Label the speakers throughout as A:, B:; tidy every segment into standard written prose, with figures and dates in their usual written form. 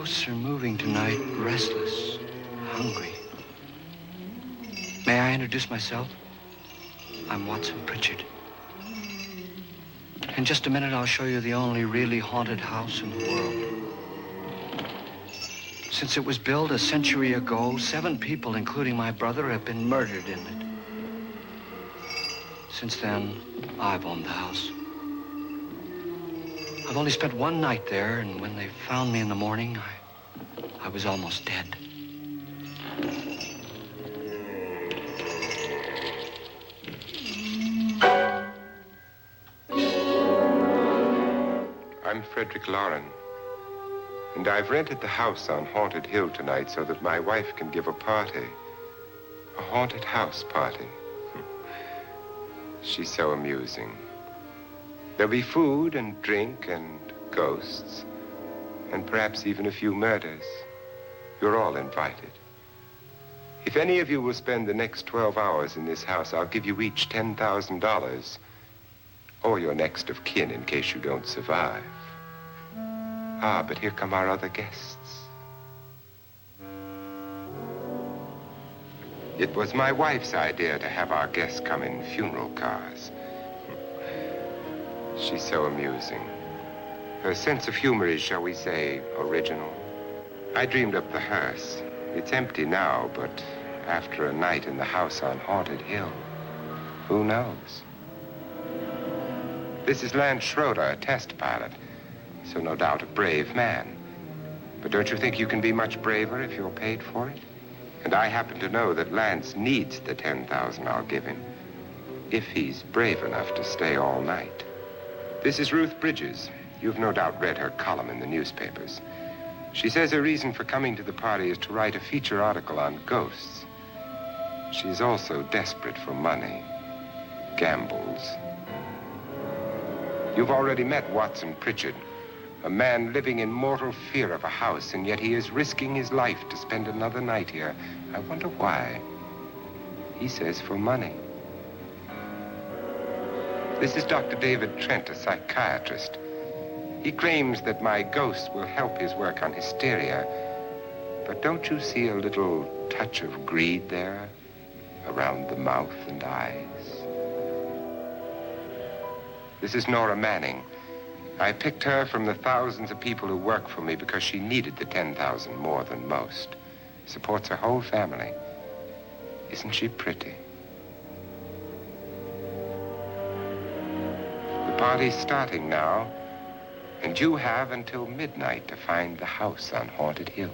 A: ghosts are moving tonight, restless, hungry. May I introduce myself? I'm Watson Pritchard. In just a minute, I'll show you the only really haunted house in the world. Since it was built a century ago, 7 people, including my brother, have been murdered in it. Since then, I've owned the house. I've only spent one night there, and when they found me in the morning, I was almost dead.
B: I'm Frederick Lauren, and I've rented the house on Haunted Hill tonight so that my wife can give a party. A haunted house party. She's so amusing. There'll be food and drink and ghosts, and perhaps even a few murders. You're all invited. If any of you will spend the next 12 hours in this house, I'll give you each $10,000, or your next of kin in case you don't survive. Ah, but here come our other guests. It was my wife's idea to have our guests come in funeral cars. She's so amusing. Her sense of humor is, shall we say, original. I dreamed up the hearse. It's empty now, but after a night in the house on Haunted Hill, who knows? This is Lance Schroeder, a test pilot, so no doubt a brave man. But don't you think you can be much braver if you're paid for it? And I happen to know that Lance needs the $10,000 I'll give him, if he's brave enough to stay all night. This is Ruth Bridges. You've no doubt read her column in the newspapers. She says her reason for coming to the party is to write a feature article on ghosts. She's also desperate for money, gambles. You've already met Watson Pritchard, a man living in mortal fear of a house, and yet he is risking his life to spend another night here. I wonder why. He says for money. This is Dr. David Trent, a psychiatrist. He claims that my ghost will help his work on hysteria. But don't you see a little touch of greed there around the mouth and eyes? This is Nora Manning. I picked her from the thousands of people who work for me because she needed the $10,000 more than most. Supports her whole family. Isn't she pretty? The party's starting now, and you have until midnight to find the house on Haunted Hill.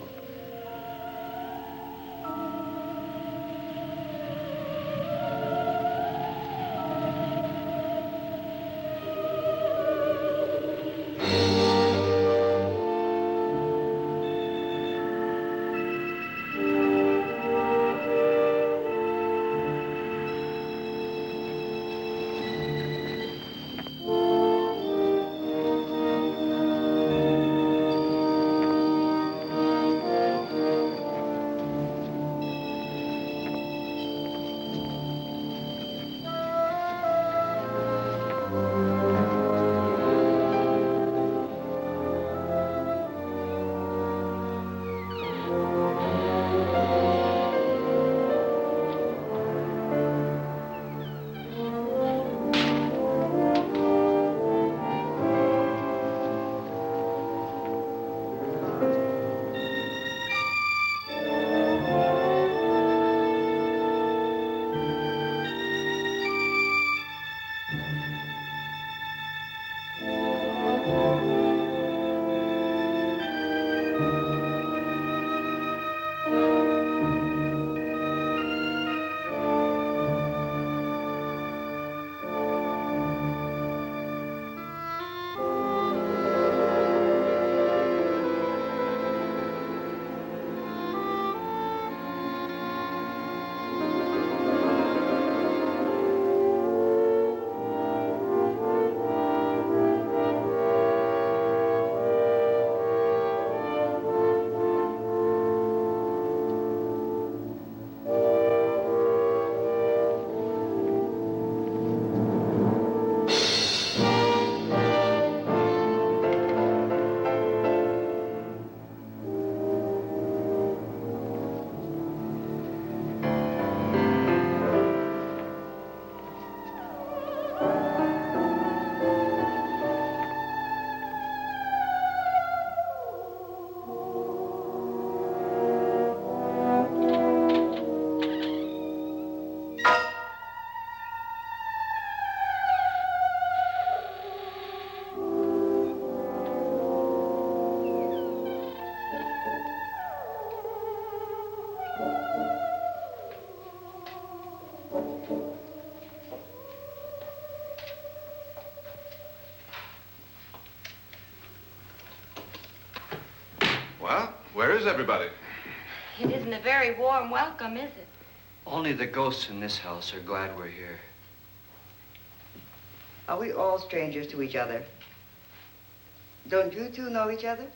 C: everybody?
D: It isn't a very warm welcome, is it?
A: Only the ghosts in this house are glad we're here.
E: Are we all strangers to each other? Don't you two know each other?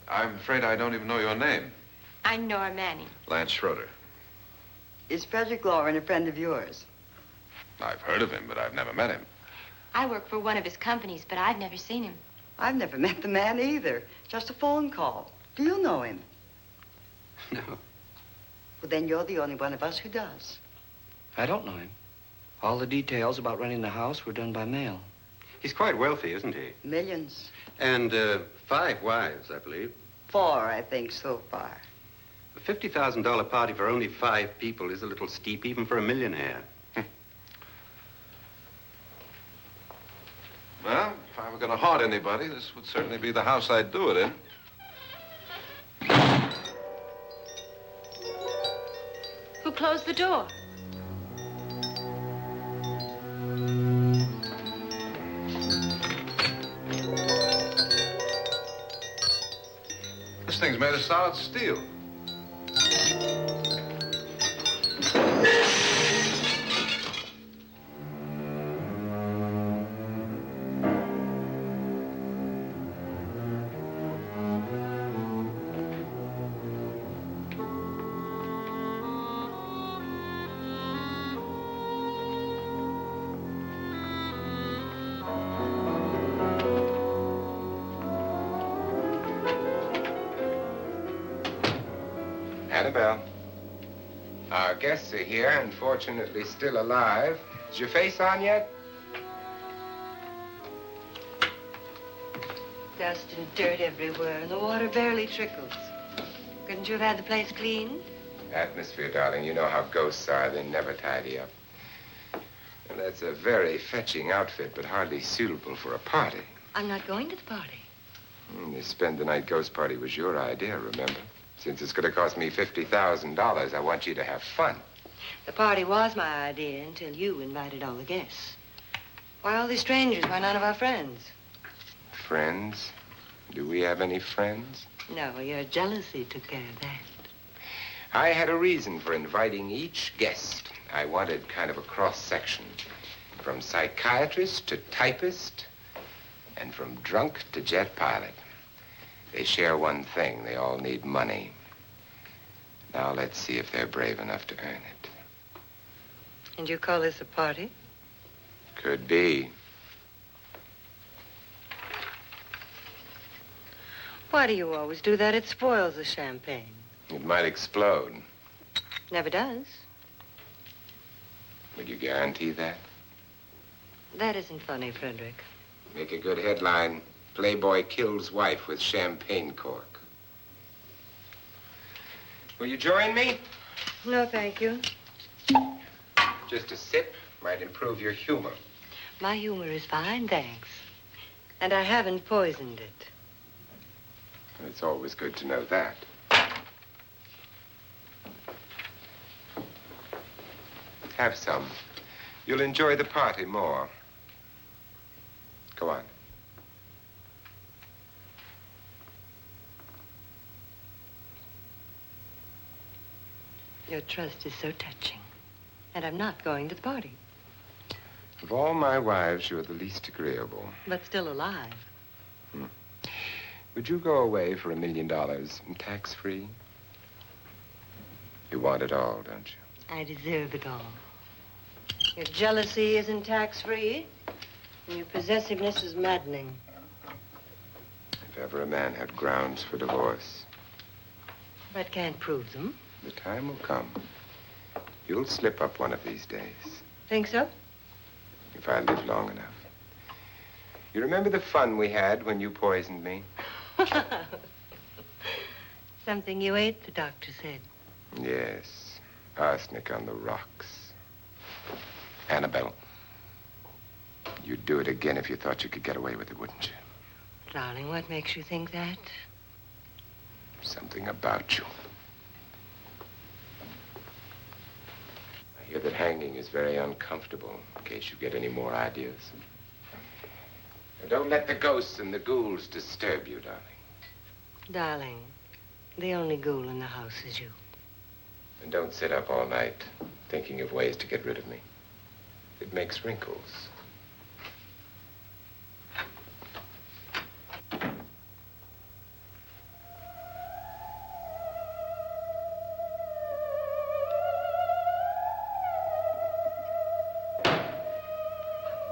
C: I'm afraid I don't even know your name.
D: I'm Nora Manning.
C: Lance Schroeder.
E: Is Frederick Lauren a friend of yours?
C: I've heard of him, but I've never met him.
D: I work for one of his companies, but I've never seen him.
E: I've never met the man either. Just a phone call. Do you know him?
A: No.
E: Well, then you're the only one of us who does.
A: I don't know him. All the details about renting the house were done by mail.
F: He's quite wealthy, isn't he?
E: Millions.
F: And 5 wives, I believe.
E: 4, I think, so far.
F: A $50,000 party for only 5 people is a little steep, even for a millionaire.
C: Well, if I were going to haunt anybody, this would certainly be the house I'd do it in.
D: Who closed the door?
C: This thing's made of solid steel.
B: Annabelle, our guests are here, unfortunately still alive. Is your face on yet?
E: Dust and dirt everywhere, and the water barely trickles. Couldn't you have had the place cleaned?
B: Atmosphere, darling. You know how ghosts are. They never tidy up. And that's a very fetching outfit, but hardly suitable for a party.
E: I'm not going to the party.
B: The spend-the-night ghost party was your idea, remember? Since it's going to cost me $50,000, I want you to have fun.
E: The party was my idea until you invited all the guests. Why all these strangers? Why none of our friends?
B: Friends? Do we have any friends?
E: No, your jealousy took care of that.
B: I had a reason for inviting each guest. I wanted kind of a cross-section. From psychiatrist to typist, and from drunk to jet pilot. They share one thing. They all need money. Now let's see if they're brave enough to earn it.
E: And you call this a party?
B: Could be.
E: Why do you always do that? It spoils the champagne.
B: It might explode.
E: Never does.
B: Would you guarantee that?
E: That isn't funny, Frederick.
B: Make a good headline. Playboy kills wife with champagne cork. Will you join me?
E: No, thank you.
B: Just a sip might improve your humor.
E: My humor is fine, thanks. And I haven't poisoned it.
B: It's always good to know that. Have some. You'll enjoy the party more. Go on.
E: Your trust is so touching. And I'm not going to the party.
B: Of all my wives, you're the least agreeable.
E: But still alive.
B: Would you go away for $1 million and tax-free? You want it all, don't you?
E: I deserve it all. Your jealousy isn't tax-free, and your possessiveness is maddening.
B: If ever a man had grounds for divorce.
E: But can't prove them.
B: The time will come. You'll slip up one of these days.
E: Think so?
B: If I live long enough. You remember the fun we had when you poisoned me?
E: Something you ate, the doctor said.
B: Yes. Arsenic on the rocks. Annabelle, you'd do it again if you thought you could get away with it, wouldn't you?
E: Darling, what makes you think that?
B: Something about you. I hear that hanging is very uncomfortable, in case you get any more ideas. Now, don't let the ghosts and the ghouls disturb you, darling.
E: Darling, The only ghoul in the house is you.
B: And don't sit up all night thinking of ways to get rid of me. It makes wrinkles.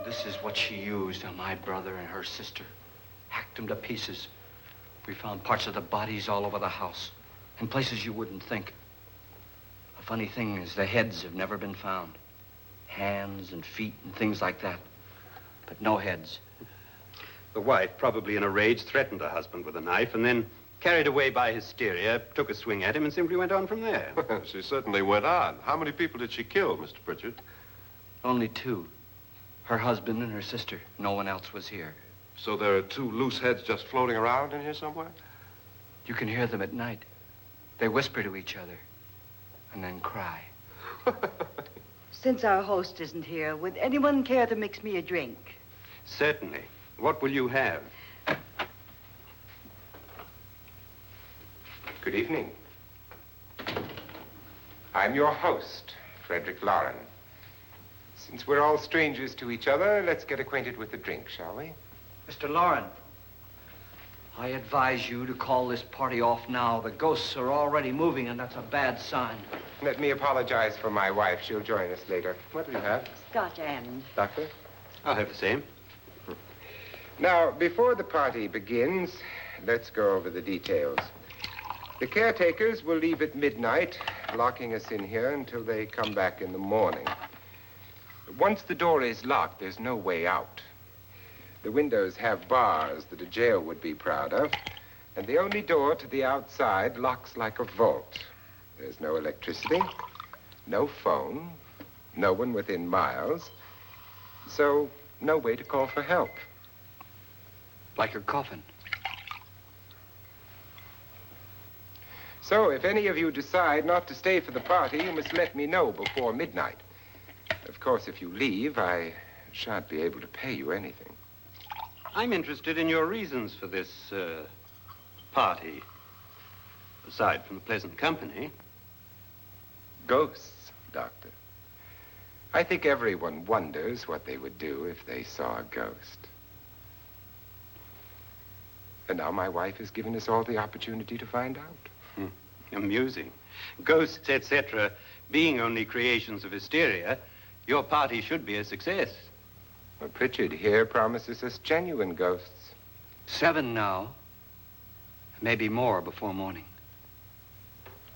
A: This is what she used on my brother and her sister. Hacked them to pieces. We found parts of the bodies all over the house, in places you wouldn't think. The funny thing is the heads have never been found. Hands and feet and things like that. But no heads.
F: The wife, probably in a rage, threatened her husband with a knife and then, carried away by hysteria, took a swing at him and simply went on from there.
C: She certainly went on. How many people did she kill, Mr. Pritchard?
A: Only two. Her husband and her sister. No one else was here.
C: So there are two loose heads just floating around in here somewhere?
A: You can hear them at night. They whisper to each other and then cry.
G: Since our host isn't here, would anyone care to mix me a drink?
F: Certainly. What will you have?
B: Good evening. I'm your host, Frederick Lauren. Since we're all strangers to each other, let's get acquainted with the drink, shall we?
A: Mr. Lauren, I advise you to call this party off now. The ghosts are already moving, and that's a bad sign.
B: Let me apologize for my wife. She'll join us later. What do you have?
G: Scotch and.
B: Doctor?
F: I'll have the same.
B: Now, before the party begins, let's go over the details. The caretakers will leave at midnight, locking us in here until they come back in the morning. Once the door is locked, there's no way out. The windows have bars that a jail would be proud of, and the only door to the outside locks like a vault. There's no electricity, no phone, no one within miles, so no way to call for help.
A: Like a coffin.
B: So if any of you decide not to stay for the party, you must let me know before midnight. Of course, if you leave, I shan't be able to pay you anything.
F: I'm interested in your reasons for this, party. Aside from the pleasant company.
B: Ghosts, Doctor. I think everyone wonders what they would do if they saw a ghost. And now my wife has given us all the opportunity to find out.
F: Amusing. Ghosts, etc., being only creations of hysteria, your party should be a success.
B: Well, Pritchard here promises us genuine ghosts.
A: 7 now. Maybe more before morning.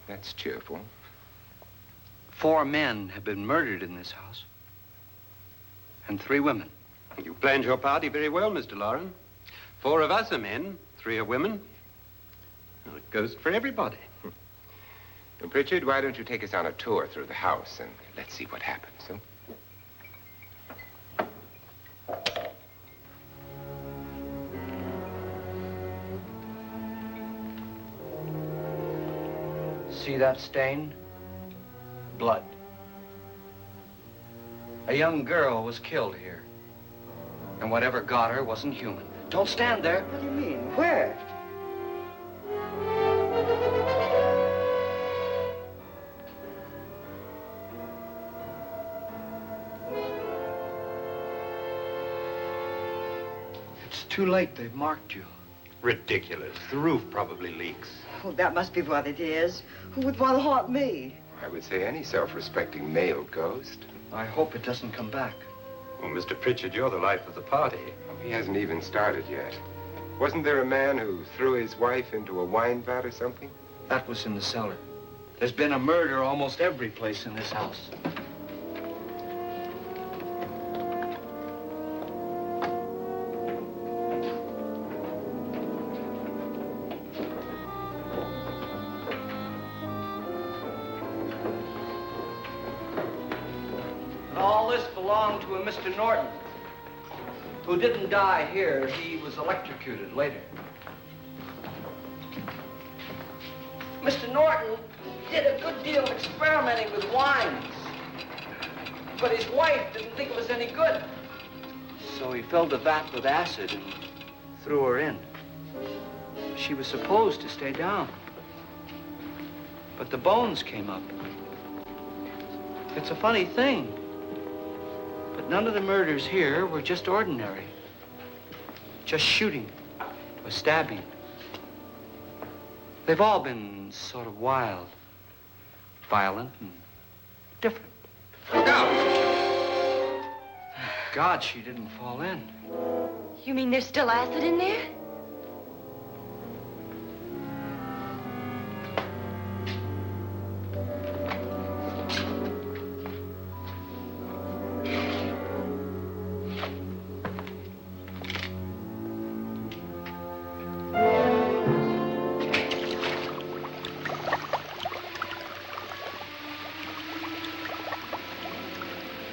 B: That's cheerful.
A: 4 men have been murdered in this house. And 3 women.
F: You planned your party very well, Mr. Lauren. 4 of us are men, 3 are women. Well, a ghost for everybody.
B: Well, Pritchard, why don't you take us on a tour through the house and let's see what happens, huh?
A: See that stain? Blood. A young girl was killed here. And whatever got her wasn't human. Don't stand there.
G: What do you mean? Where?
A: It's too late. They've marked you.
F: Ridiculous. The roof probably leaks.
G: Oh, that must be what it is. Who would want to haunt me?
B: I would say any self-respecting male ghost.
A: I hope it doesn't come back.
F: Well, Mr. Pritchard, you're the life of the party.
B: Oh, he hasn't even started yet. Wasn't there a man who threw his wife into a wine vat or something?
A: That was in the cellar. There's been a murder almost every place in this house. And all this belonged to a Mr. Norton, who didn't die here. He was electrocuted later. Mr. Norton did a good deal of experimenting with wines, but his wife didn't think it was any good. So he filled the vat with acid and threw her in. She was supposed to stay down. but the bones came up. It's a funny thing, but none of the murders here were just ordinary. Just shooting or stabbing. They've all been sort of wild, violent, and different.
C: Look out!
A: Thank God she didn't fall in.
D: You mean there's still acid in there?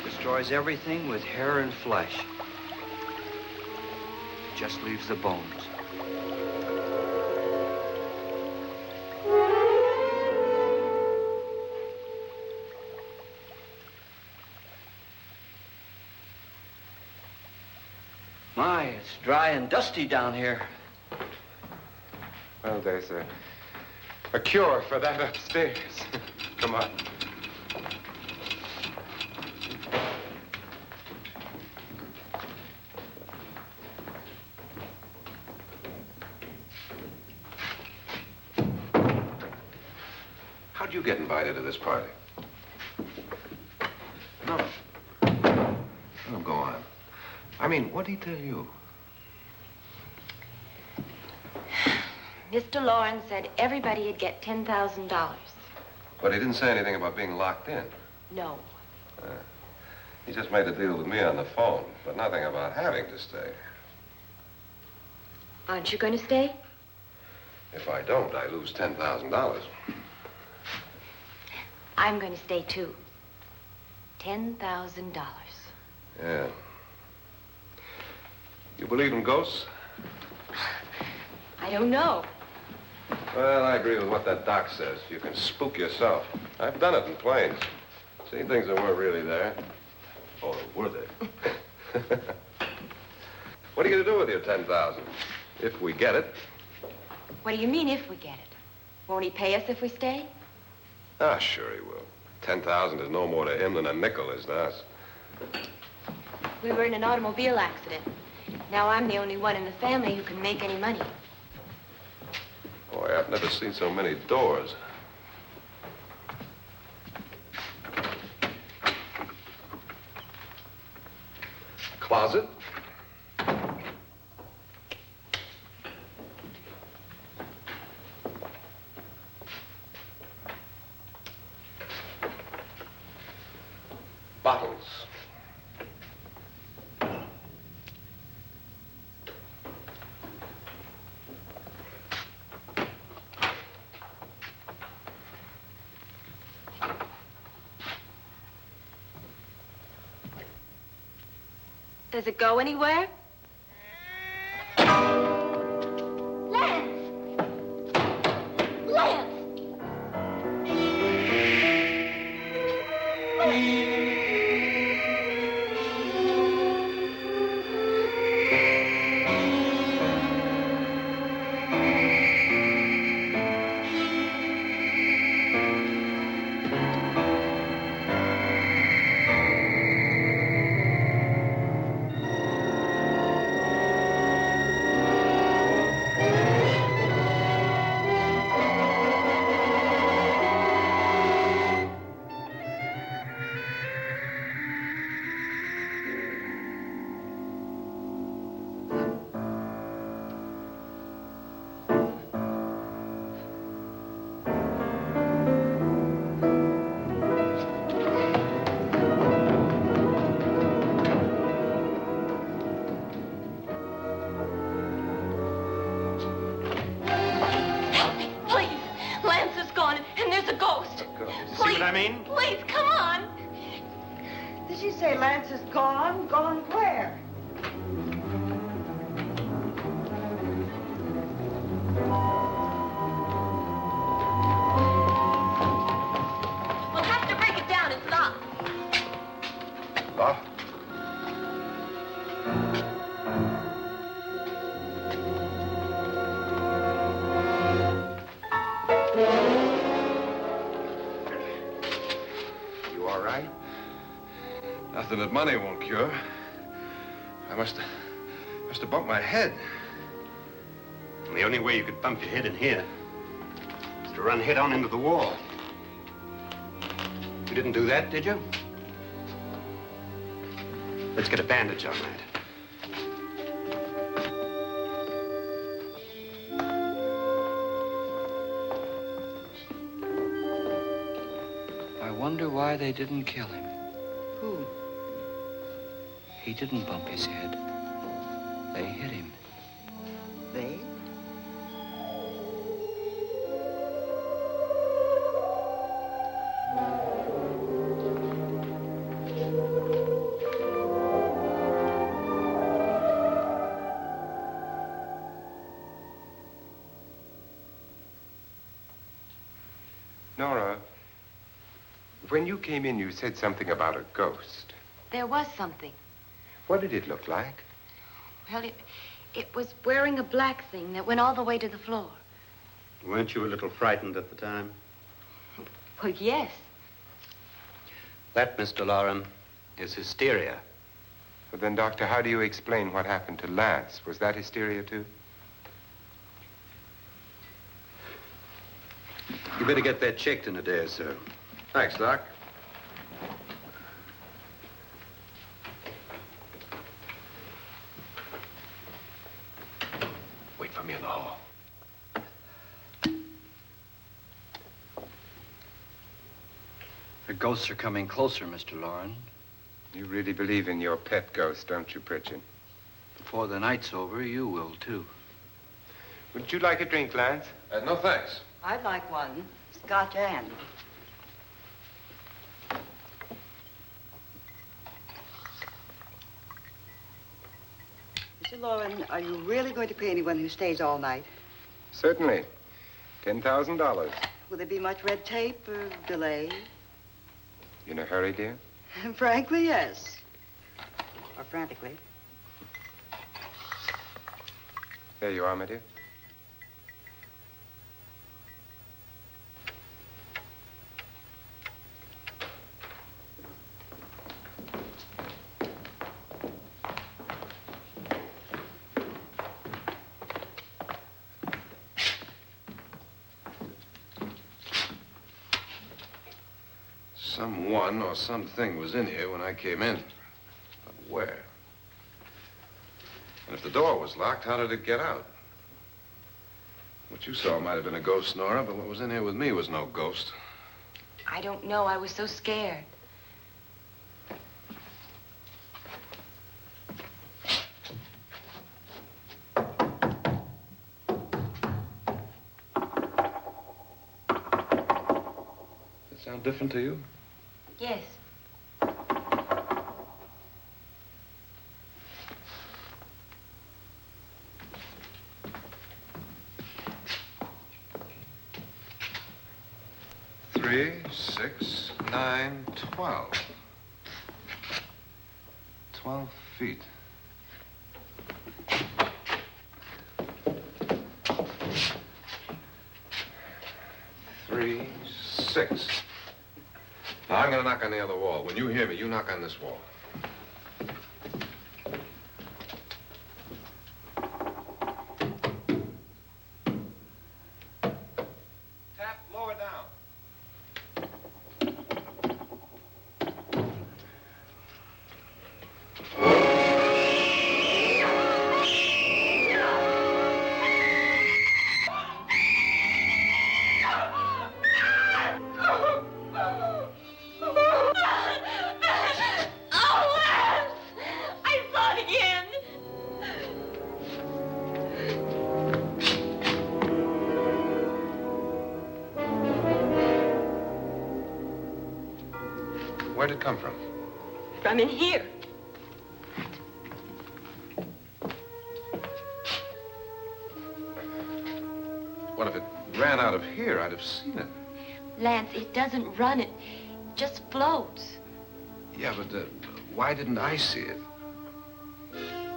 A: Destroys everything with hair and flesh. Just leaves the bones. My, it's dry and dusty down here.
B: Well, there's a cure for that upstairs. Come on.
C: How'd you get invited to this party? No. No, go on. I mean, what did he tell you?
D: Mr. Lawrence said everybody'd get $10,000.
C: But he didn't say anything about being locked in.
D: No.
C: He just made a deal with me on the phone, but nothing about having to stay.
D: Aren't you going to stay?
C: If I don't, I lose $10,000.
D: I'm going to stay, too. $10,000.
C: Yeah. You believe in ghosts?
D: I don't know.
C: Well, I agree with what that doc says. You can spook yourself. I've done it in planes. Seen things that weren't really there. Or were they? What are you going to do with your $10,000? If we get it.
D: What do you mean, if we get it? Won't he pay us if we stay?
C: Ah, sure he will. 10,000 is no more to him than a nickel is to us.
D: We were in an automobile accident. Now I'm the only one in the family who can make any money.
C: Boy, I've never seen so many doors. Closet? Bottles.
D: Does it go anywhere? Lance! Lance!
F: I mean?
D: Please, come on.
G: Did she say Lance is gone? Gone where?
D: We'll have to break it down. It's locked.
C: Locked?
B: all right?
C: Nothing that money won't cure. I must have bumped my head.
F: And the only way you could bump your head in here is to run head on into the wall. You didn't do that, did you? Let's get a bandage on that.
A: I wonder why they didn't kill him.
G: Who?
A: He didn't bump his head. They hit him.
G: They?
B: Nora, when you came in, you said something about a ghost.
D: There was something.
B: What did it look like?
D: Well, it was wearing a black thing that went all the way to the floor.
F: Weren't you a little frightened at the time?
D: Well, yes.
F: That, Mr. Loren, is hysteria.
B: Well, then, Doctor, how do you explain what happened to Lance? Was that hysteria, too?
F: You better get that checked in a day or so.
C: Thanks, Doc. Wait for me in the hall.
A: The ghosts are coming closer, Mr. Loren.
B: You really believe in your pet ghost, don't you, Pritchard?
A: Before the night's over, you will, too.
B: Would you like a drink, Lance?
C: No, thanks.
G: I'd like one. Scotch and. Mr. Loren, are you really going to pay anyone who stays all night?
B: Certainly. $10,000.
G: Will there be much red tape or delay?
B: In a hurry, dear?
G: Frankly, yes. Or frantically.
B: There you are, my dear.
C: Someone or something was in here when I came in. But where? And if the door was locked, how did it get out? What you saw might have been a ghost, Nora, but what was in here with me was no ghost.
D: I don't know. I was so scared.
C: Does it sound different to you?
D: Yes.
C: Three, 6, 9, 12. 12 feet. Three, 6. Now, I'm going to knock on the other wall. When you hear me, you knock on this wall. Tap lower down. Where'd it come from?
D: From in here.
C: What if it ran out of here? I'd have seen it.
D: Lance, it doesn't run. It just floats.
C: Yeah, but why didn't I see it?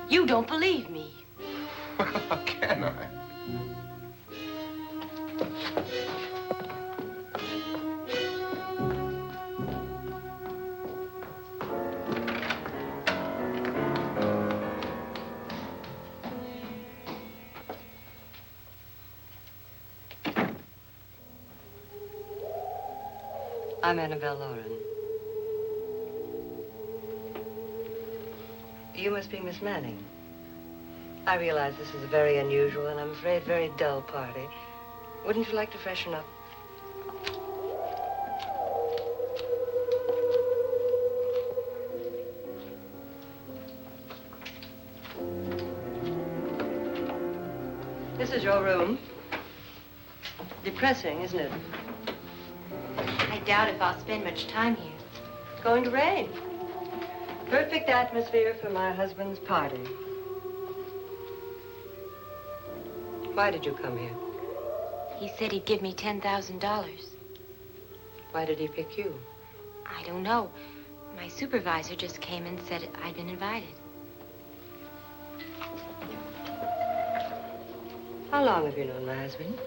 D: You don't believe me.
C: Well, how can I?
E: I'm Annabelle Lauren. You must be Miss Manning. I realize this is a very unusual and I'm afraid very dull party. Wouldn't you like to freshen up? This is your room. Depressing, isn't it?
D: I doubt if I'll spend much time here.
E: It's going to rain. Perfect atmosphere for my husband's party. Why did you come here?
D: He said he'd give me $10,000.
E: Why did he pick you?
D: I don't know. My supervisor just came and said I'd been invited.
E: How long have you known my husband?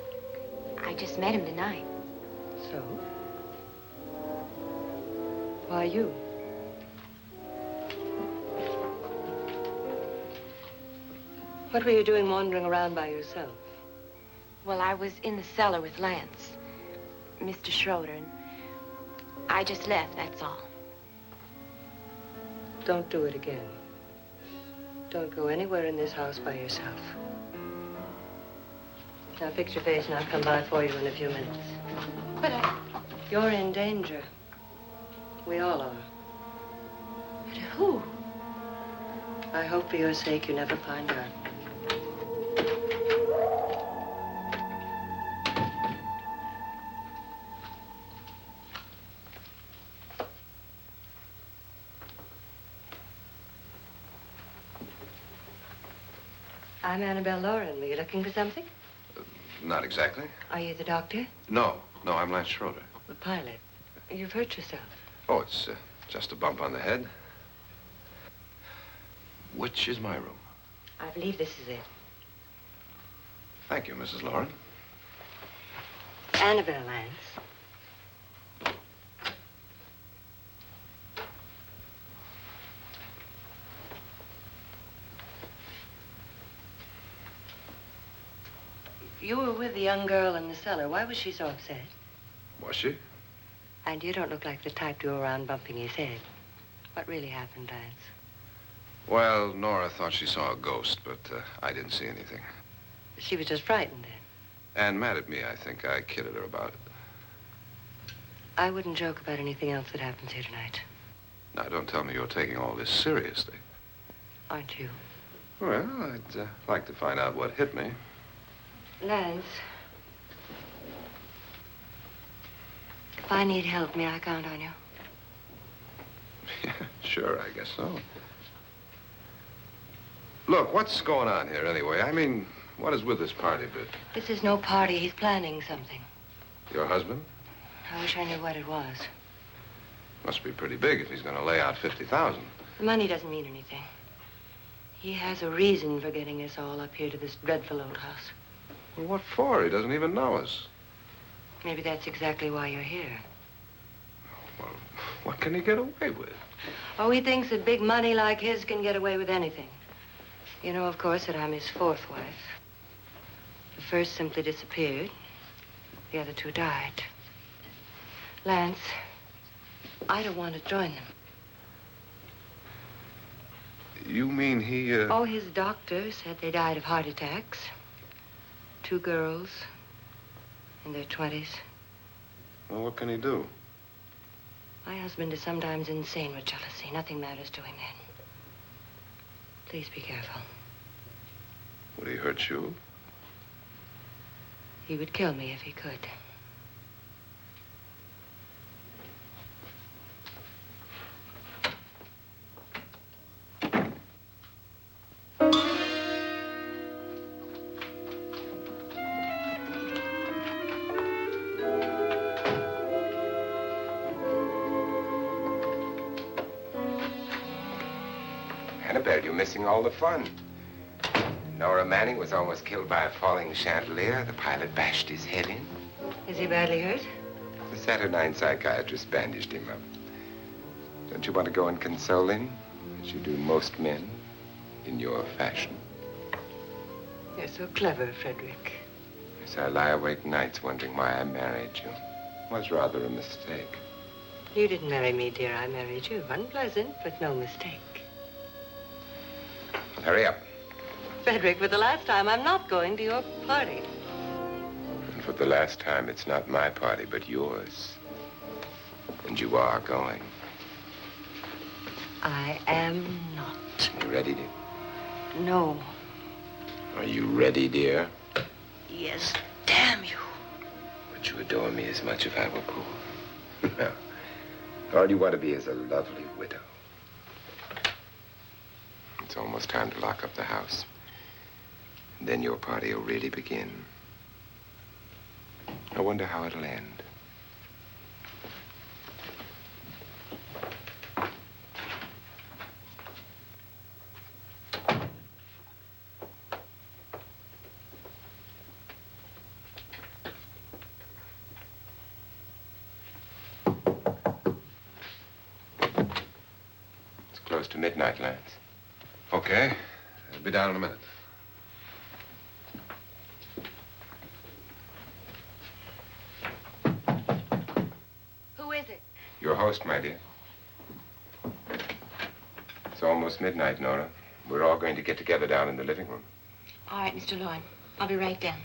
D: I just met him tonight.
E: So? Why you? What were you doing wandering around by yourself?
D: Well, I was in the cellar with Lance, Mr. Schroeder, and I just left, that's all.
E: Don't do it again. Don't go anywhere in this house by yourself. Now fix your face and I'll come by for you in a few minutes.
D: But
E: You're in danger. We all are.
D: But who?
E: I hope for your sake you never find out. I'm Annabelle Lauren. Were you looking for something?
C: Not exactly.
E: Are you the doctor?
C: No, I'm Lance Schroeder.
E: The pilot. You've hurt yourself.
C: Oh, it's just a bump on the head. Which is my room?
E: I believe this is it.
C: Thank you, Mrs. Lauren.
E: Annabelle Lance. You were with the young girl in the cellar. Why was she so upset?
C: Was she?
E: And you don't look like the type to go around bumping his head. What really happened, Lance?
C: Well, Nora thought she saw a ghost, but I didn't see anything.
E: She was just frightened then.
C: And mad at me, I think. I kidded her about it.
E: I wouldn't joke about anything else that happens here tonight.
C: Now, don't tell me you're taking all this seriously.
E: Aren't you?
C: Well, I'd like to find out what hit me.
E: Lance. If I need help, may I count on you?
C: Yeah, sure, I guess so. Look, what's going on here anyway? I mean, what is with this party bit?
E: This is no party. He's planning something.
C: Your husband?
E: I wish I knew what it was.
C: Must be pretty big if he's going to lay out 50,000.
E: The money doesn't mean anything. He has a reason for getting us all up here to this dreadful old house.
C: Well, what for? He doesn't even know us.
E: Maybe that's exactly why you're here.
C: Well, what can he get away with?
E: Oh, he thinks that big money like his can get away with anything. You know, of course, that I'm his fourth wife. The first simply disappeared. The other two died. Lance, I don't want to join them.
C: You mean he,
E: Oh, his doctor said they died of heart attacks. 2 girls in their 20s.
C: Well, what can he do?
E: My husband is sometimes insane with jealousy. Nothing matters to him then. Please be careful.
C: Would he hurt you?
E: He would kill me if he could.
B: Annabelle, you're missing all the fun. Nora Manning was almost killed by a falling chandelier. The pilot bashed his head in.
E: Is he badly hurt?
B: The Saturnine psychiatrist bandaged him up. Don't you want to go and console him, as you do most men, in your fashion?
E: You're so clever, Frederick.
B: As I lie awake nights wondering why I married you. It was rather a mistake.
E: You didn't marry me, dear. I married you. Unpleasant, but no mistake.
B: Hurry up.
E: Frederick, for the last time, I'm not going to your party.
B: And for the last time, it's not my party, but yours. And you are going.
E: I am not.
B: You ready, dear?
E: No.
B: Are you ready, dear?
E: Yes, damn you.
B: Would you adore me as much if I were poor? No. All you want to be is a lovely widow. It's almost time to lock up the house. And then your party will really begin. I wonder how it'll end. It's close to midnight, Lance.
C: Okay. I'll be down in a minute.
D: Who is it?
B: Your host, my dear. It's almost midnight, Nora. We're all going to get together down in the living room.
D: All right, Mr. Lloyd. I'll be right down.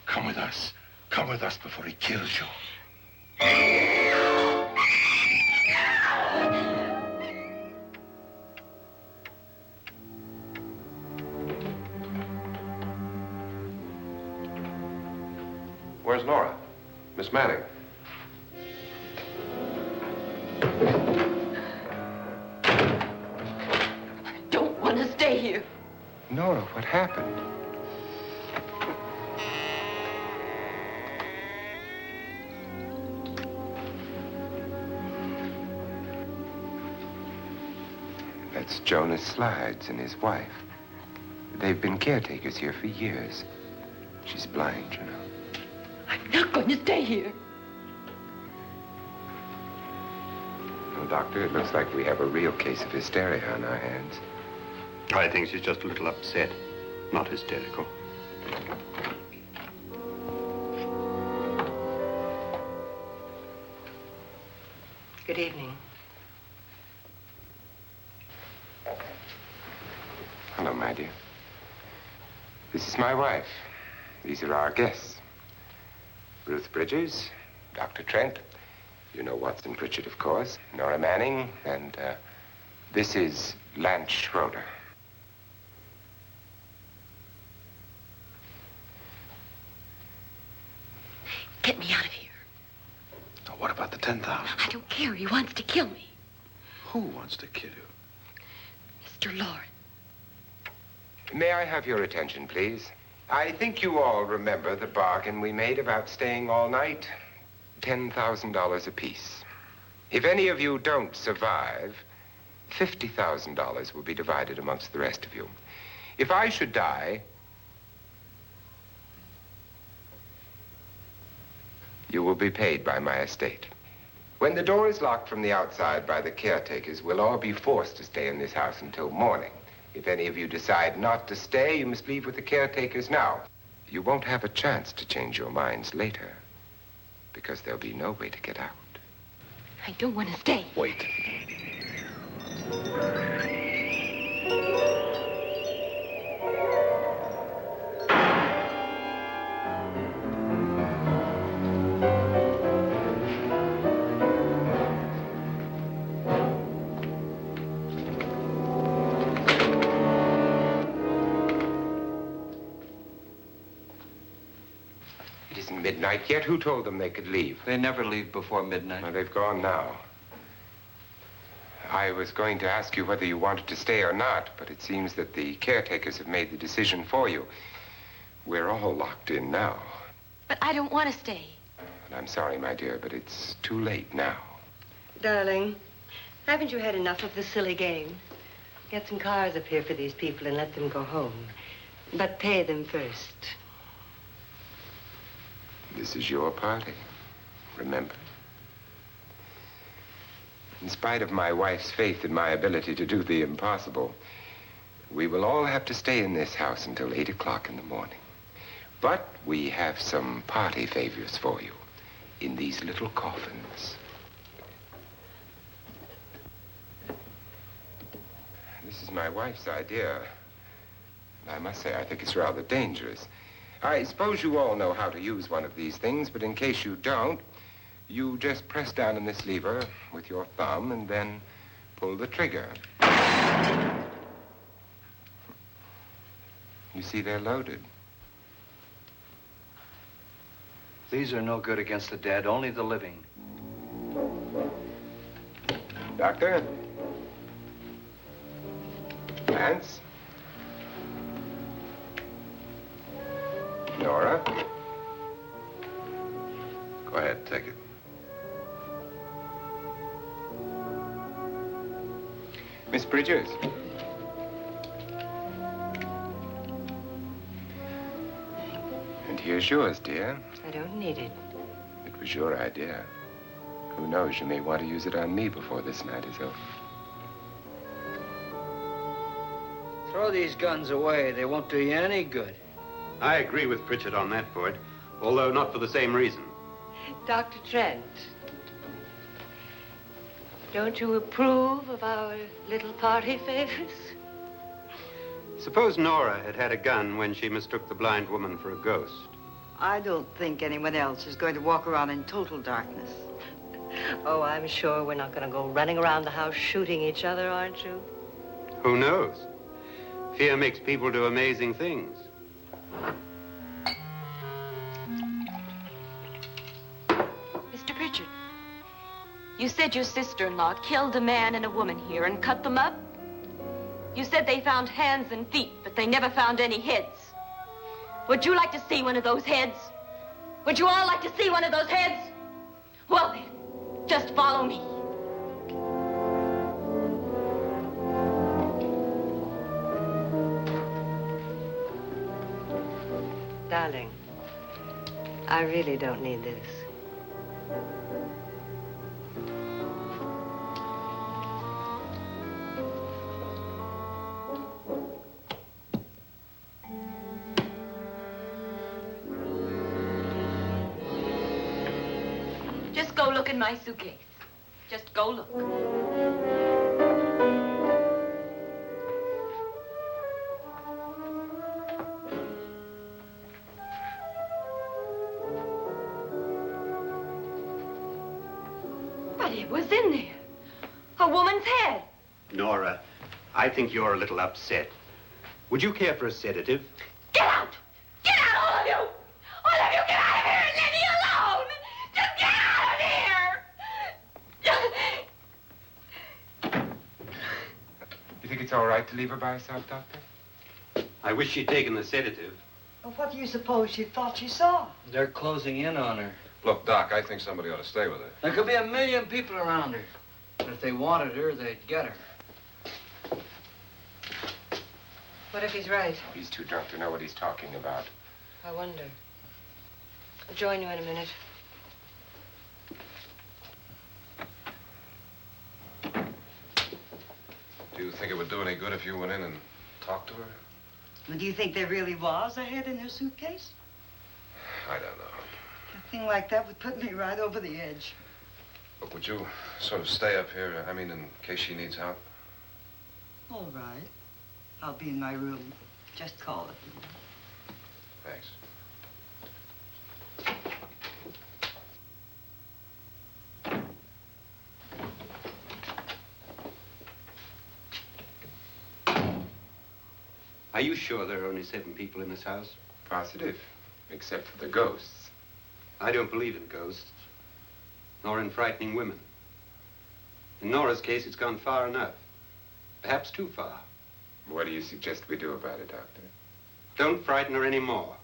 C: Come with us. Come with us before he kills you. Where's Nora? Miss Manning.
D: I don't want to stay here.
B: Nora, what happened? That's Jonas Slides and his wife. They've been caretakers here for years. She's blind, you know.
D: I'm not going to stay here.
B: No, Doctor, it looks like we have a real case of hysteria on our hands.
F: I think she's just a little upset, not hysterical.
E: Good evening.
B: Hello, my dear. This is my wife. These are our guests. Ruth Bridgers, Dr. Trent. You know Watson Pritchard, of course. Nora Manning, and this is Lance Schroeder.
D: Get me out of here.
C: Now, what about the 10,000?
D: I don't care. He wants to kill me.
C: Who wants to kill you?
D: Mr. Lawrence.
B: May I have your attention, please? I think you all remember the bargain we made about staying all night. $10,000 apiece. If any of you don't survive, $50,000 will be divided amongst the rest of you. If I should die, you will be paid by my estate. When the door is locked from the outside by the caretakers, we'll all be forced to stay in this house until morning. If any of you decide not to stay, you must leave with the caretakers now. You won't have a chance to change your minds later, because there'll be no way to get out.
D: I don't want to stay.
C: Wait.
B: Midnight yet? Who told them they could leave?
A: They never leave before midnight.
B: Well, they've gone now. I was going to ask you whether you wanted to stay or not, but it seems that the caretakers have made the decision for you. We're all locked in now.
D: But I don't want to stay.
B: And I'm sorry, my dear, but it's too late now.
E: Darling, haven't you had enough of the silly game? Get some cars up here for these people and let them go home. But pay them first.
B: This is your party, remember? In spite of my wife's faith in my ability to do the impossible, we will all have to stay in this house until 8 o'clock in the morning. But we have some party favors for you in these little coffins. This is my wife's idea. I must say, I think it's rather dangerous. I suppose you all know how to use one of these things, but in case you don't, you just press down on this lever with your thumb and then pull the trigger. You see, they're loaded.
A: These are no good against the dead, only the living.
B: Doctor? Lance? Nora?
C: Go ahead, take it.
B: Miss Bridges? And here's yours, dear.
E: I don't need it.
B: It was your idea. Who knows, you may want to use it on me before this night is over.
A: Throw these guns away. They won't do you any good.
F: I agree with Pritchard on that point, although not for the same reason.
E: Dr. Trent, don't you approve of our little party favors?
F: Suppose Nora had had a gun when she mistook the blind woman for a ghost.
G: I don't think anyone else is going to walk around in total darkness.
E: Oh, I'm sure we're not going to go running around the house shooting each other, aren't you?
F: Who knows? Fear makes people do amazing things.
D: Mr. Pritchard, you said your sister-in-law killed a man and a woman here and cut them up? You said they found hands and feet, but they never found any heads. Would you like to see one of those heads? Would you all like to see one of those heads? Well, then, just follow me.
E: Darling, I really don't need this.
D: Just go look in my suitcase. Just go look. But it was in there. A woman's head.
F: Nora, I think you're a little upset. Would you care for a sedative?
D: Get out! Get out, all of you! All of you, get out of here and leave me alone! Just get out of here!
B: You think it's all right to leave her by herself, Doctor?
F: I wish she'd taken the sedative.
G: Well, what do you suppose she thought she saw?
A: They're closing in on her.
C: Look, Doc, I think somebody ought to stay with her.
A: There could be 1,000,000 people around her. But if they wanted her, they'd get her.
E: What if he's right?
B: He's too drunk to know what he's talking about.
E: I wonder. I'll join you in a minute.
C: Do you think it would do any good if you went in and talked to her?
G: Well, do you think there really was a head in her suitcase?
C: I don't know.
G: A thing like that would put me right over the edge.
C: Look, would you sort of stay up here, I mean, in case she needs help?
G: All right. I'll be in my room. Just call it.
C: Thanks.
F: Are you sure there are only 7 people in this house?
B: Positive, except for the ghosts.
F: I don't believe in ghosts, nor in frightening women. In Nora's case, it's gone far enough. Perhaps too far.
B: What do you suggest we do about it, Doctor?
F: Don't frighten her anymore.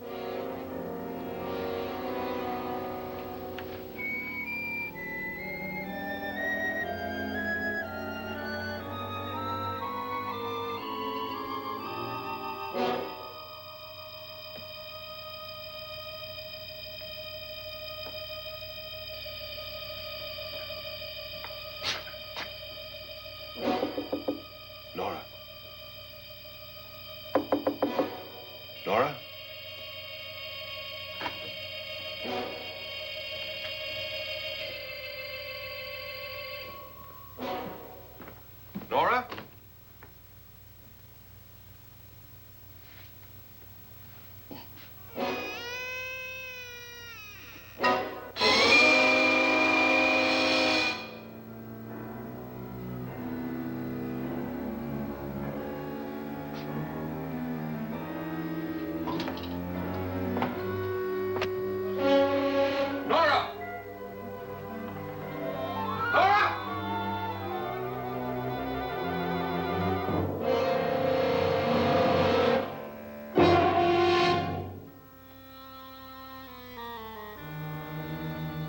C: Nora? Nora? Nora? Nora! Nora!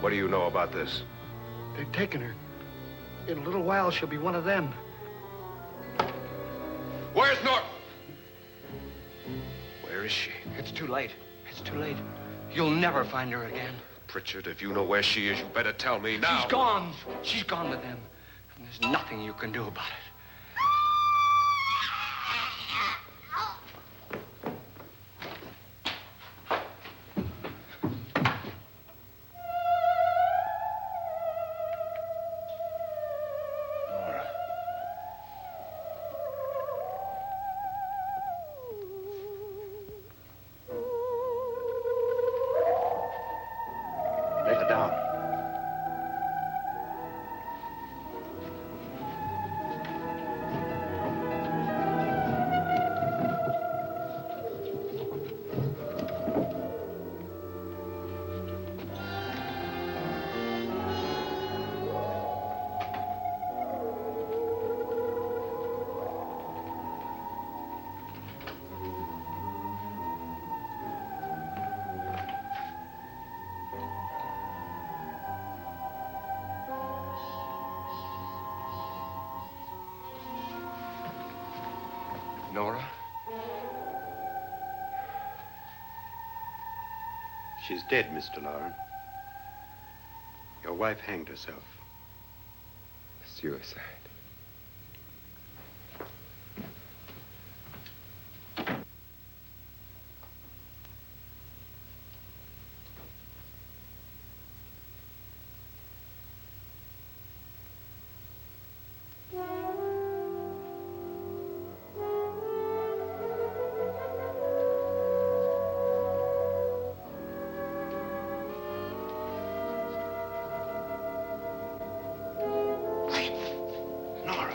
C: What do you know about this?
H: They've taken her. In a little while, she'll be one of them.
C: Where's Nora? Where is she?
A: It's too late. It's too late. You'll never find her again.
C: Pritchard, if you know where she is, you better tell me now.
A: She's gone. She's gone with them. And there's nothing you can do about it.
C: Nora.
F: Let her down.
C: Nora?
F: She's dead, Mr. Lauren. Your wife hanged herself.
B: Suicide.
C: Nora,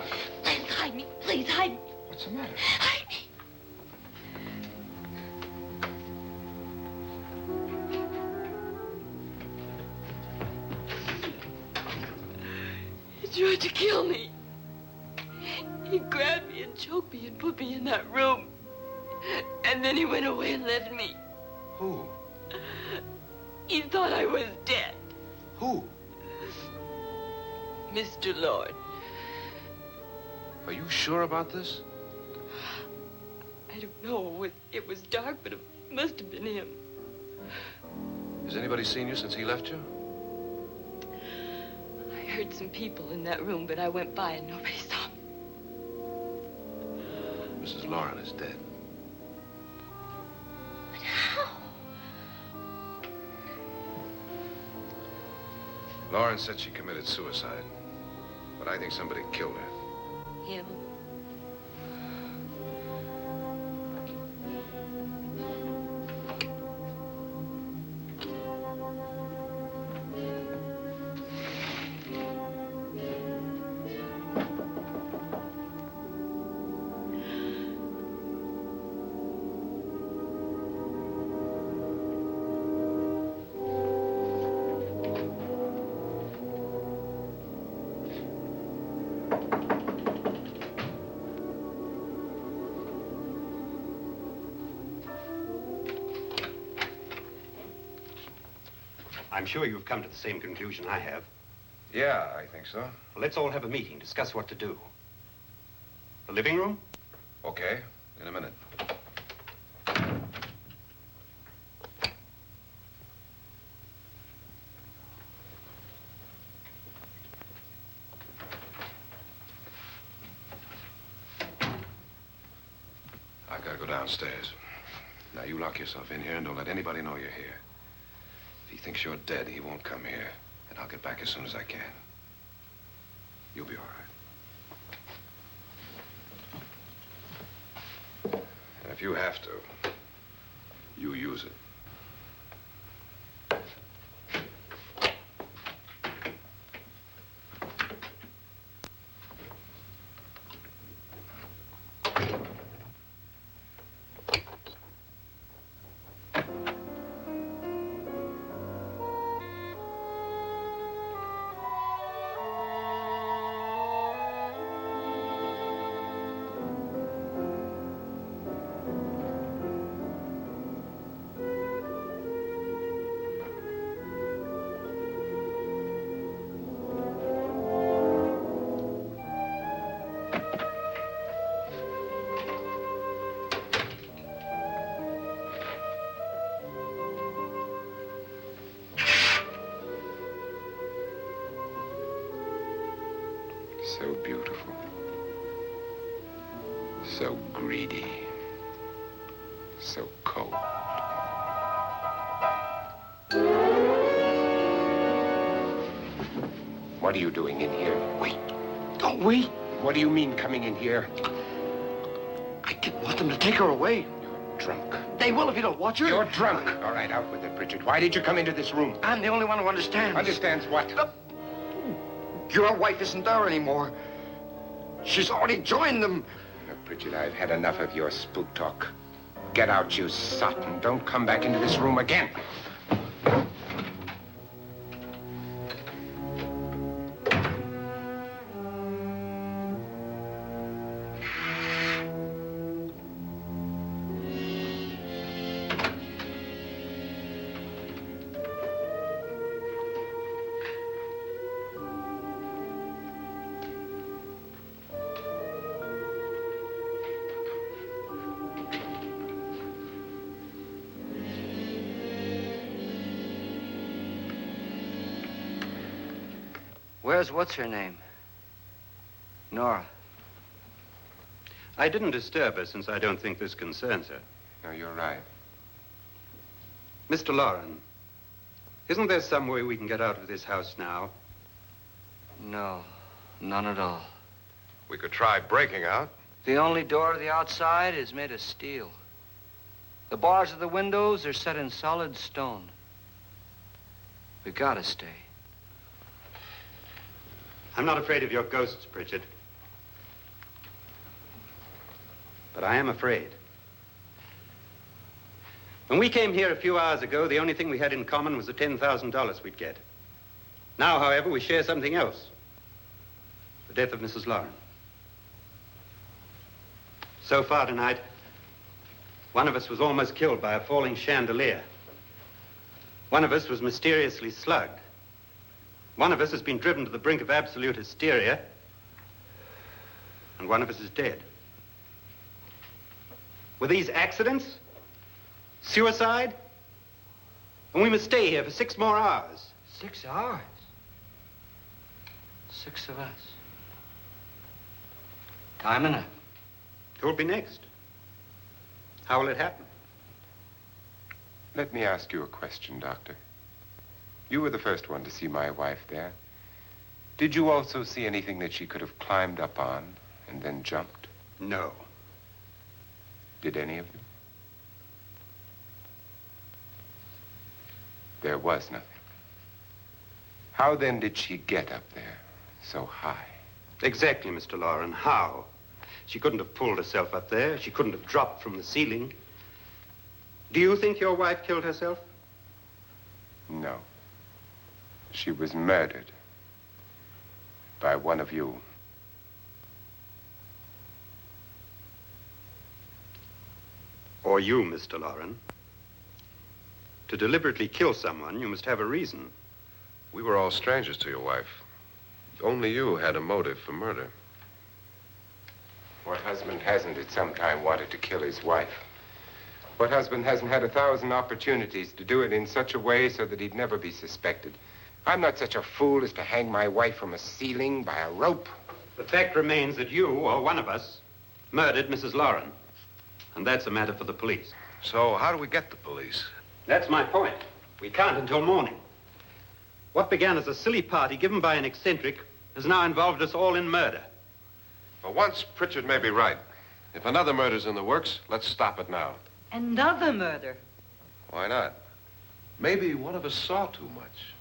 D: Hide me. Please, hide me.
B: What's the matter?
D: Hide me. He tried to kill me. He grabbed me and choked me and put me in that room. And then he went away and left me.
C: who?
D: He thought I was dead.
C: Who?
D: Mr. Lord.
C: Are you sure about this?
D: I don't know. It was dark, but it must have been him.
C: Has anybody seen you since he left you?
D: I heard some people in that room, but I went by and nobody saw me.
C: Mrs. Lauren is dead.
D: But how?
C: Lauren said she committed suicide, but I think somebody killed her.
D: Him?
F: I'm sure you've come to the same conclusion I have.
C: Yeah, I think so.
F: Well, let's all have a meeting, discuss what to do. The living room?
C: Okay, in a minute. I gotta go downstairs. Now, you lock yourself in here and don't let anybody know you're here. If he thinks you're dead, he won't come here. And I'll get back as soon as I can. You'll be all right. And if you have to, you use it. So beautiful. So greedy. So cold. What are you doing in here?
H: Wait. Don't wait.
B: What do you mean coming in here?
H: I didn't want them to take her away.
B: You're drunk.
H: They will if you don't watch her.
B: You're drunk. All right, out with it, Bridget. Why did you come into this room?
H: I'm the only one who understands.
B: Understands what?
H: Your wife isn't there anymore. She's already joined them.
B: Look, Bridget, I've had enough of your spook talk. Get out, you sot, and don't come back into this room again.
A: Where's what's-her-name? Nora.
F: I didn't disturb her since I don't think this concerns her.
B: No, you're right.
F: Mr. Loren, isn't there some way we can get out of this house now?
A: No, none at all.
C: We could try breaking out.
A: The only door to the outside is made of steel. The bars of the windows are set in solid stone. We gotta stay.
F: I'm not afraid of your ghosts, Bridget. But I am afraid. When we came here a few hours ago, the only thing we had in common was the $10,000 we'd get. Now, however, we share something else. The death of Mrs. Loren. So far tonight, one of us was almost killed by a falling chandelier. One of us was mysteriously slugged. One of us has been driven to the brink of absolute hysteria, and one of us is dead. Were these accidents? Suicide? And we must stay here for 6 more hours.
A: 6 hours? 6 of us. Time enough.
F: Who will be next? How will it happen?
B: Let me ask you a question, Doctor. You were the first one to see my wife there. Did you also see anything that she could have climbed up on and then jumped?
F: No.
B: Did any of you? There was nothing. How then did she get up there so high?
F: Exactly, Mr. Loren. How? She couldn't have pulled herself up there. She couldn't have dropped from the ceiling. Do you think your wife killed herself?
B: No. She was murdered by one of you.
F: Or you, Mr. Loren. To deliberately kill someone, you must have a reason.
C: We were all strangers to your wife. Only you had a motive for murder.
B: What husband hasn't at some time wanted to kill his wife? What husband hasn't had 1,000 opportunities to do it in such a way so that he'd never be suspected? I'm not such a fool as to hang my wife from a ceiling by a rope.
F: The fact remains that you, or one of us, murdered Mrs. Lauren. And that's a matter for the police.
C: So how do we get the police?
F: That's my point. We can't until morning. What began as a silly party given by an eccentric has now involved us all in murder.
C: For once, Pritchard may be right. If another murder's in the works, let's stop it now.
G: Another murder?
C: Why not? Maybe one of us saw too much.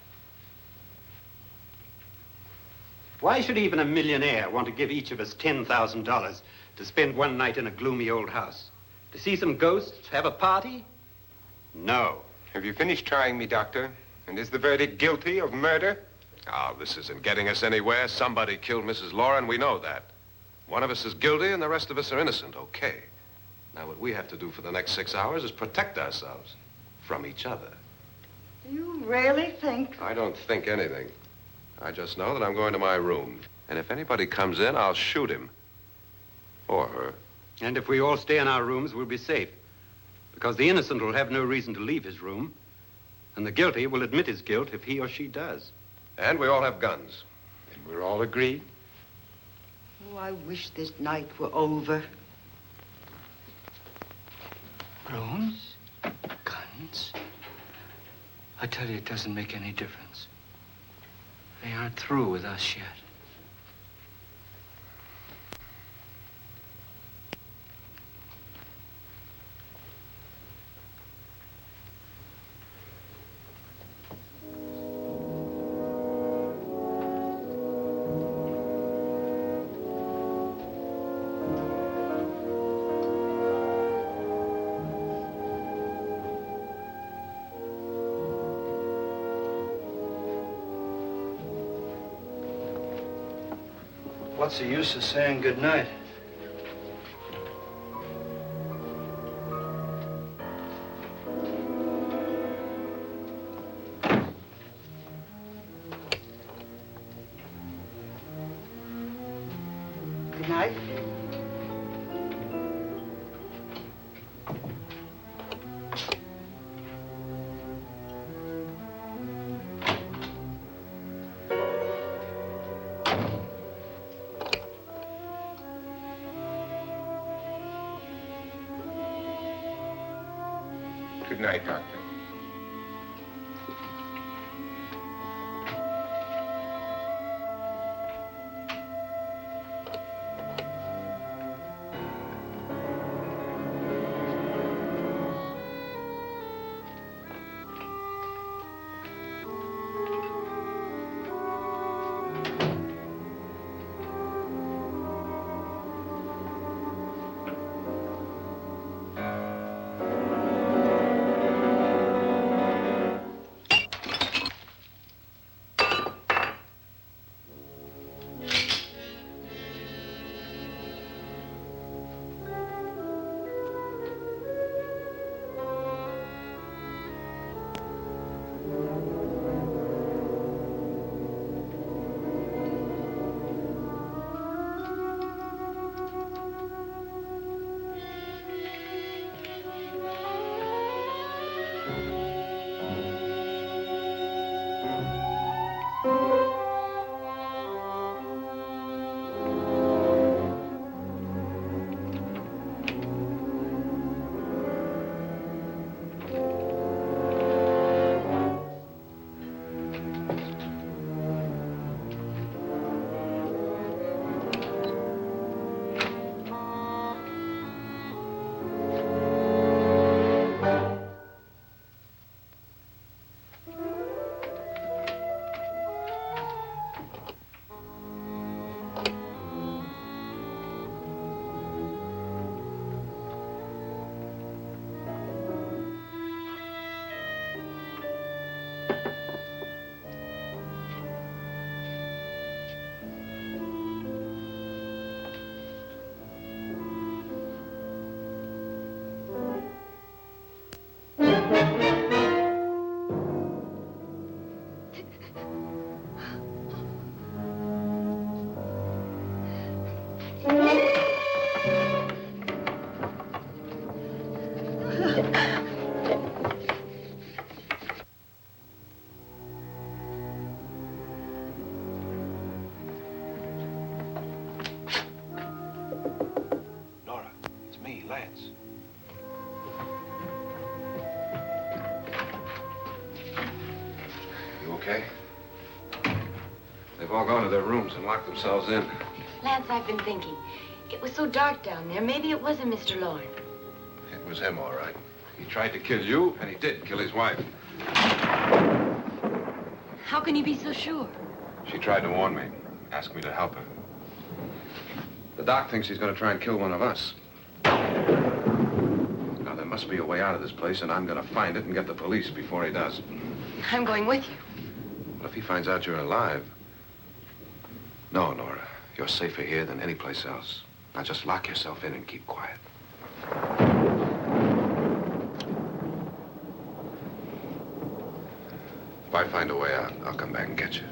F: Why should even a millionaire want to give each of us $10,000 to spend one night in a gloomy old house? To see some ghosts, have a party? No.
B: Have you finished trying me, Doctor? And is the verdict guilty of murder?
C: Oh, this isn't getting us anywhere. Somebody killed Mrs. Lauren, we know that. One of us is guilty and the rest of us are innocent, okay. Now, what we have to do for the next 6 hours is protect ourselves from each other.
G: Do you really think?
C: I don't think anything. I just know that I'm going to my room. And if anybody comes in, I'll shoot him. Or her.
F: And if we all stay in our rooms, we'll be safe. Because the innocent will have no reason to leave his room. And the guilty will admit his guilt if he or she does.
C: And we all have guns.
B: And we're all agreed?
G: Oh, I wish this night were over.
A: Rooms? Guns? I tell you, it doesn't make any difference. They aren't through with us yet. What's the use of saying goodnight?
G: Good night.
B: Good night, Doctor.
C: okay? They've all gone to their rooms and locked themselves in.
D: Lance, I've been thinking. It was so dark down there. Maybe it wasn't Mr. Lorne.
C: It was him, all right. He tried to kill you, and he did kill his wife.
D: How can you be so sure?
C: She tried to warn me, asked me to help her. The doc thinks he's going to try and kill one of us. Now, there must be a way out of this place, and I'm going to find it and get the police before he does.
D: I'm going with you.
C: What if he finds out you're alive? No, Nora. You're safer here than any place else. Now, just lock yourself in and keep quiet. If I find a way out, I'll come back and get you.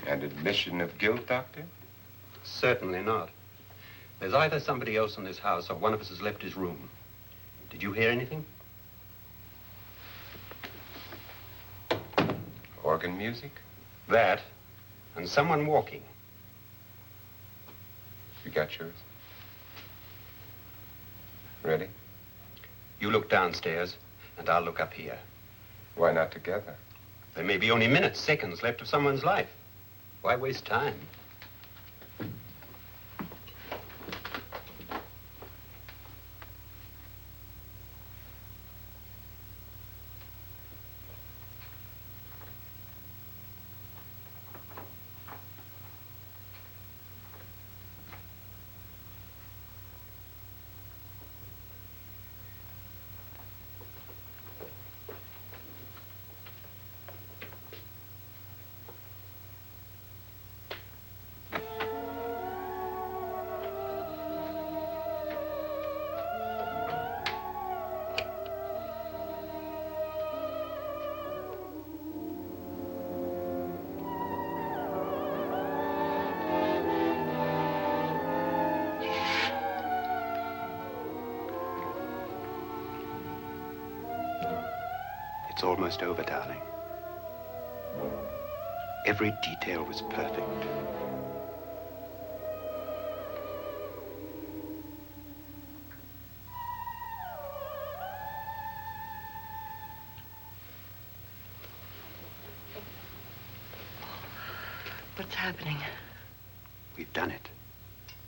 B: An admission of guilt, Doctor?
F: Certainly not. There's either somebody else in this house or one of us has left his room. Did you hear anything?
B: Organ music?
F: That, and someone walking.
B: You got yours? Ready?
F: You look downstairs, and I'll look up here.
B: Why not together?
F: There may be only minutes, seconds left of someone's life. Why waste time? It's almost over, darling. Every detail was perfect.
E: What's happening?
F: We've done it.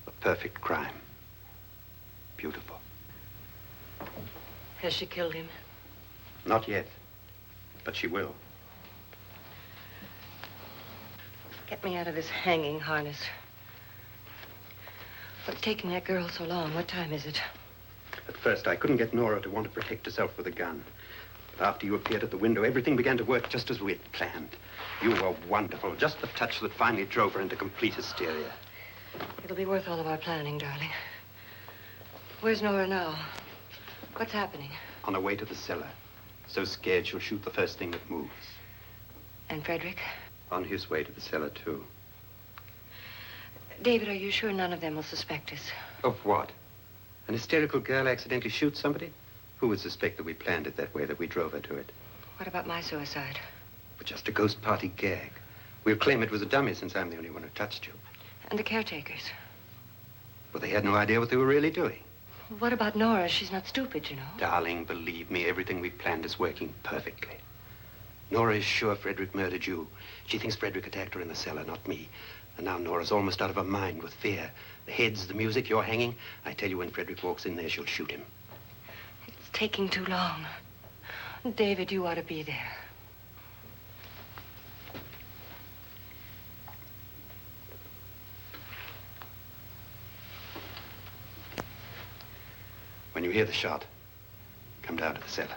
F: A perfect crime. Beautiful.
E: Has she killed him?
F: Not yet, but she will.
E: Get me out of this hanging harness. What's taking that girl so long? What time is it?
F: At first, I couldn't get Nora to want to protect herself with a gun. But after you appeared at the window, everything began to work just as we had planned. You were wonderful. Just the touch that finally drove her into complete hysteria.
E: It'll be worth all of our planning, darling. Where's Nora now? What's happening?
F: On her way to the cellar. So scared she'll shoot the first thing that moves.
E: And Frederick?
F: On his way to the cellar, too.
E: David, are you sure none of them will suspect us?
F: Of what? An hysterical girl accidentally shoots somebody? Who would suspect that we planned it that way, that we drove her to it?
E: What about my suicide?
F: But just a ghost party gag. We'll claim it was a dummy since I'm the only one who touched you.
E: And the caretakers?
F: Well, they had no idea what they were really doing.
E: What about Nora? She's not stupid, you know.
F: Darling, believe me, everything we planned is working perfectly. Nora is sure Frederick murdered you. She thinks Frederick attacked her in the cellar, not me. And now Nora's almost out of her mind with fear. The heads, the music, you're hanging. I tell you, when Frederick walks in there, she'll shoot him.
E: It's taking too long. David, you ought to be there.
F: When you hear the shot, come down to the cellar.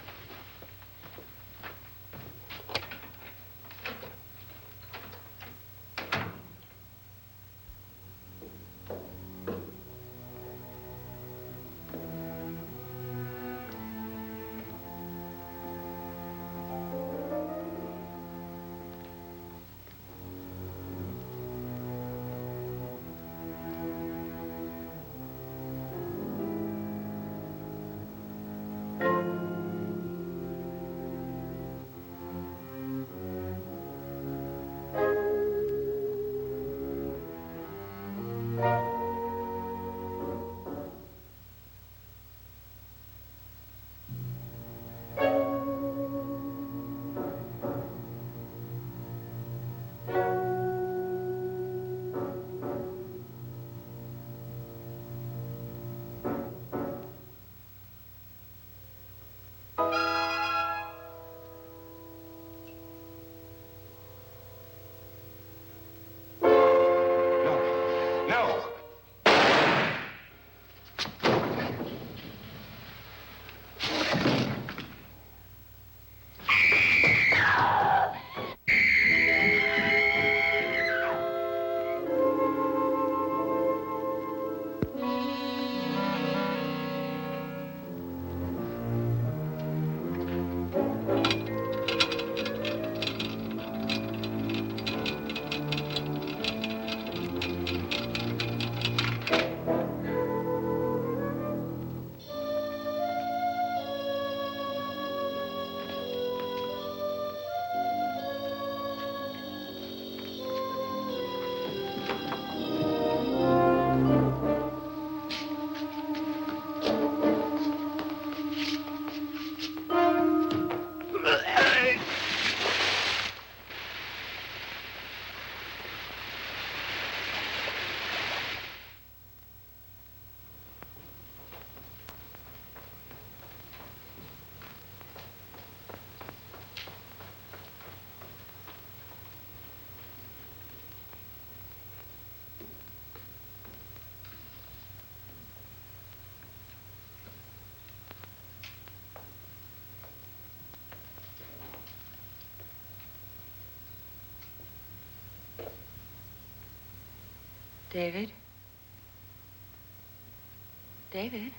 E: David? David?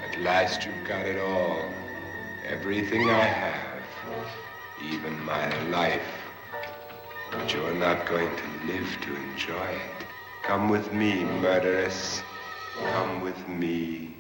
B: At last you've got it all. Everything I have. Even my life. But you're not going to live to enjoy it. Come with me, murderess. Come with me.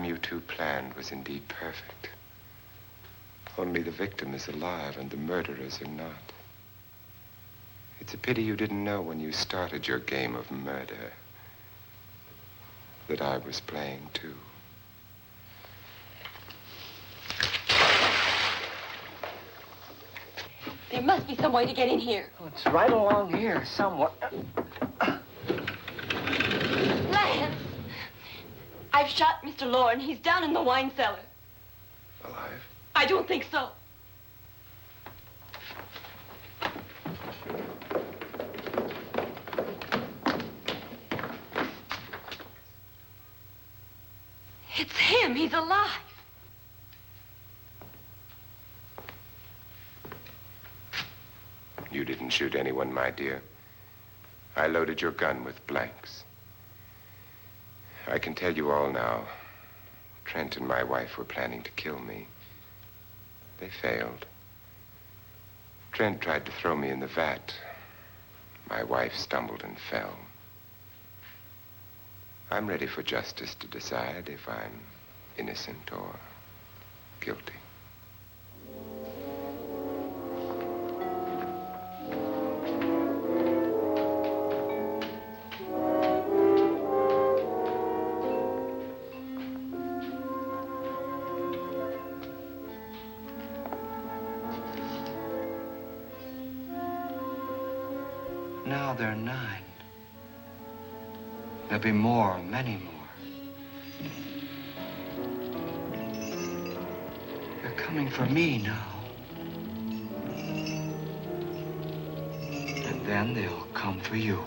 B: You two planned was indeed perfect. Only the victim is alive and the murderers are not. It's a pity you didn't know when you started your game of murder that I was playing too.
D: There must be some way to get in here.
I: Oh, it's right along here somewhere.
D: Lance! I've shot Mr. Loren. He's down in the wine cellar.
C: Alive?
D: I don't think so. It's him. He's alive.
B: You didn't shoot anyone, my dear. I loaded your gun with blanks. I can tell you all now. Trent and my wife were planning to kill me. They failed. Trent tried to throw me in the vat. My wife stumbled and fell. I'm ready for justice to decide if I'm innocent or guilty.
A: Now they're 9. There'll be more, many more. They're coming for me now. And then they'll come for you.